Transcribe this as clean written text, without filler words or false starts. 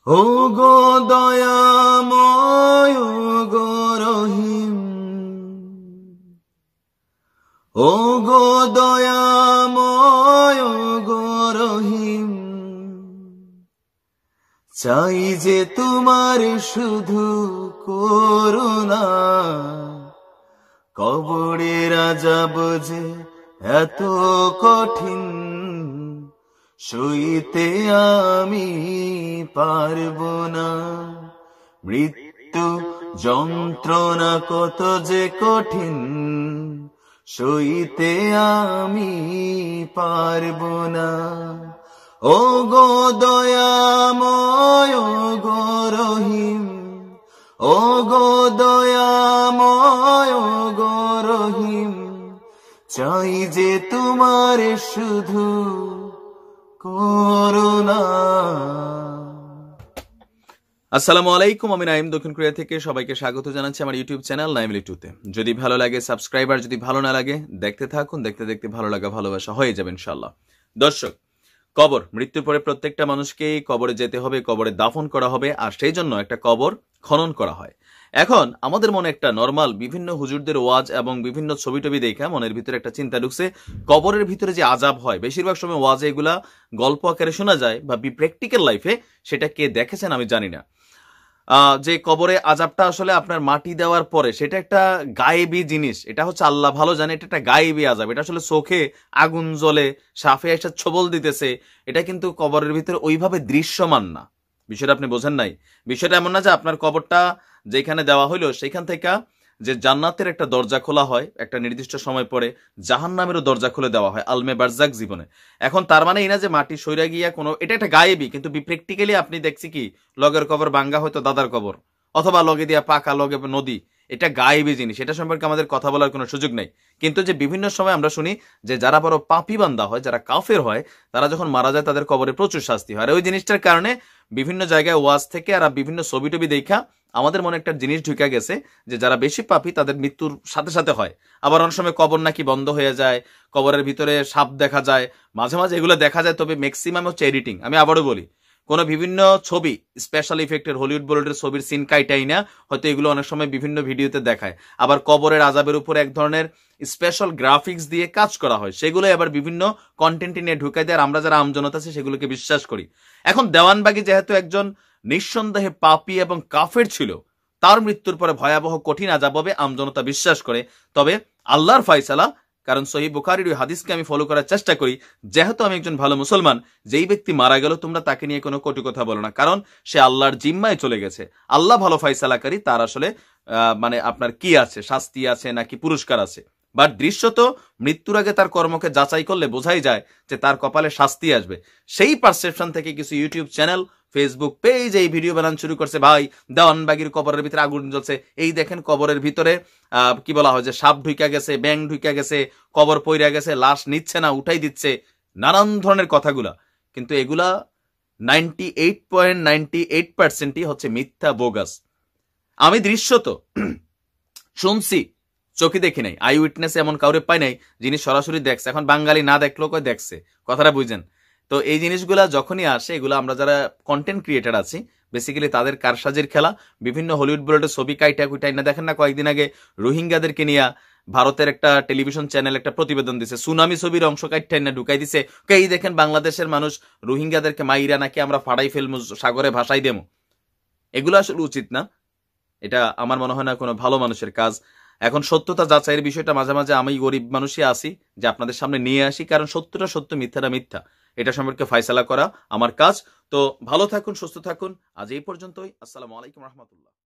ও গো দয়াময় ও গো রহিম, ও গো দয়াময় ও গো রহিম, চাই যে তোমার শুধু করুণা। কবরের আযাব যে এত কঠিন, সইতে আমি পারবো না। মৃত্যু যন্ত্রণা কত যে কঠিন, সইতে আমি পারবো না। ও গো দয়াময় ও গো রহিম, ও গো দয়াময় ও গো রহিম, চাই যে তোমার শুধু করুণা। আসসালামু আলাইকুম, আমি নাইম দক্ষিণ কোরিয়া থেকে সবাইকে স্বাগত জানাচ্ছি আমার ইউটিউব চ্যানেল নাইমলি টুতে। যদি ভালো লাগে সাবস্ক্রাইব, আর যদি ভালো না লাগে দেখতে থাকুন, দেখতে দেখতে ভালো লাগা ভালোবাসা হয়ে যাবে ইনশাআল্লাহ। দর্শক, কবর, মৃত্যুর পরে প্রত্যেকটা মানুষকেই কবরে যেতে হবে, কবরে দাফন করা হবে, আর সেই জন্য একটা কবর খনন করা হয়। এখন আমাদের মনে একটা নরমাল বিভিন্ন হুজুরদের ওয়াজ এবং বিভিন্ন ছবি টবি দেখা মনের ভিতরে একটা চিন্তা ঢুকছে, কবরের ভিতরে যে আযাব হয়, বেশিরভাগ সময় ওয়াজে এগুলা গল্প আকারে শোনা যায় বা প্র্যাকটিক্যাল লাইফে সেটা কে দেখেছেন আমি জানি না। যে কবরে আযাবটা আসলে আপনার মাটি দেওয়ার পরে সেটা একটা গায়েবী জিনিস, এটা হচ্ছে আল্লাহ ভালো জানে, এটা একটা গায়েবী আযাব। এটা আসলে চোখে আগুন জ্বলে সাফে এসে ছবল দিতেছে, এটা কিন্তু কবরের ভিতরে ওইভাবে দৃশ্যমান না। বিষয়টা আপনি বোঝেন নাই। বিষয়টা এমন না যে আপনার কবরটা যেখানে দেওয়া হইলো সেখান থেকে যে জান্নাতের একটা দরজা খোলা হয় একটা নির্দিষ্ট সময় পরে, জাহান্নামেরও দরজা খুলে দেওয়া হয় আলমে বারজাক জীবনে। এখন তার মানে এই না যে মাটি সইরা গিয়া কোনো, এটা একটা গায়েবী, কিন্তু প্র্যাকটিক্যালি আপনি দেখছি কি লগের কবর ভাঙ্গা হয়তো দাদার কবর, অথবা লগে দিয়া পাকা লগে নদী, এটা গায়েবী জিনিস, এটা সম্পর্কে আমাদের কথা বলার কোনো সুযোগ নেই। কিন্তু যে বিভিন্ন সময় আমরা শুনি যে যারা বড় পাপী বান্দা হয়, যারা কাফের হয়, তারা যখন মারা যায় তাদের কবরে প্রচুর শাস্তি হয়। আর ওই জিনিসটার কারণে বিভিন্ন জায়গায় ওয়াজ থেকে আর বিভিন্ন ছবি টবি দেখা আমাদের মনে একটা জিনিস ঢুকে গেছে যে যারা বেশি পাপী তাদের মৃত্যুর সাথে সাথে হয়। আবার অনেক সময় কবর নাকি বন্ধ হয়ে যায়, কবরের ভিতরে সাপ দেখা যায়, মাঝে মাঝে এগুলো দেখা যায়, তবে ম্যাক্সিমাম হচ্ছে এডিটিং। আমি আবারও বলি, কোনো বিভিন্ন ছবি স্পেশাল ইফেক্টের হলিউড বলিউডের ছবির সিন কাইটাই না, হয়তো এগুলো অনেক সময় বিভিন্ন ভিডিওতে দেখায়। আবার কবরের আযাবের উপর এক ধরনের স্পেশাল গ্রাফিক্স দিয়ে কাজ করা হয়, সেগুলো আবার বিভিন্ন কন্টেন্ট নিয়ে ঢুকাই দেয়, আর আমরা যারা আমজনতা আছে সেগুলোকে বিশ্বাস করি। এখন দেওয়ানবাগী যেহেতু একজন নিঃসন্দেহে পাপী এবং কাফের ছিল, তার মৃত্যুর পরে ভয়াবহ কঠিন আযাব হবে আমজনতা বিশ্বাস করে। তবে আল্লাহর ফয়সালা, কারণ সহিহ বুখারীর ওই হাদিসকে আমি ফলো করার চেষ্টা করি, যেহেতু আমি একজন ভালো মুসলমান, যেই ব্যক্তি মারা গেল তোমরা তাকে নিয়ে কোনো কটু কথা বলো না, কারণ সে আল্লাহর জিম্মায় চলে গেছে। আল্লাহ ভালো ফয়সালাকারী, তার আসলে মানে আপনার কি আছে, শাস্তি আছে নাকি পুরস্কার আছে। বাট দৃশ্যত মৃত্যুর আগে তার কর্মকে যাচাই করলে বোঝাই যায় যে তার কপালে শাস্তি আসবে। সেই পারসেপশন থেকে কিছু ইউটিউব চ্যানেল, ফেসবুক পেজ এই ভিডিও বানানো শুরু করছে, ভাই দেওয়ানবাগীর কবরের ভিতরে আগুন জ্বলছে, এই দেখেন কবরের ভিতরে কি বলা হয় যে সাপ ঢুইকা গেছে, ব্যাং ঢুইকা গেছে, কবর পইরা গেছে, লাশ নিচ্ছে না উঠাই দিচ্ছে, নানান ধরনের কথাগুলা। কিন্তু এগুলা 98.98% হচ্ছে মিথ্যা, বোগাস। আমি দৃশ্যত শুনছি, চোখে দেখি নাই, আই উইটনেস এমন কাউরে পাই নাই যিনি সরাসরি দেখছে। এখন বাঙালি না দেখলেও কয় দেখছে, কথাটা বুঝেন। তো এই জিনিসগুলা যখনই আসে, এগুলো আমরা যারা কন্টেন্ট ক্রিয়েটার আছি বেসিক্যালি তাদের কারসাজির খেলা। বিভিন্ন হলিউড বলিউডের ছবি কাইটা কুইটাই না, দেখেন না কয়েকদিন আগে রোহিঙ্গাদেরকে নিয়ে ভারতের একটা টেলিভিশন চ্যানেল একটা প্রতিবেদন দিছে, সুনামি ছবির অংশ কাইটাই না ঢুকাই দিছে, এই দেখেন বাংলাদেশের মানুষ রোহিঙ্গাদেরকে মাইরা নাকি আমরা ফাড়াই ফেলবো, সাগরে ভাসাই দেবো। এগুলো আসলে উচিত না, এটা আমার মনে হয় না কোনো ভালো মানুষের কাজ। এখন সত্যতা যাচাইয়ের বিষয়টা মাঝে মাঝে আমি গরিব মানুষই আসি যে আপনাদের সামনে নিয়ে আসি, কারণ সত্যটা সত্য, মিথ্যাটা মিথ্যা, এটা সম্পর্কে ফয়সালা করা আমার কাজ। তো ভালো থাকুন, সুস্থ থাকুন, আজ এই পর্যন্তই। আসসালামু আলাইকুম রহমতুল্লাহ।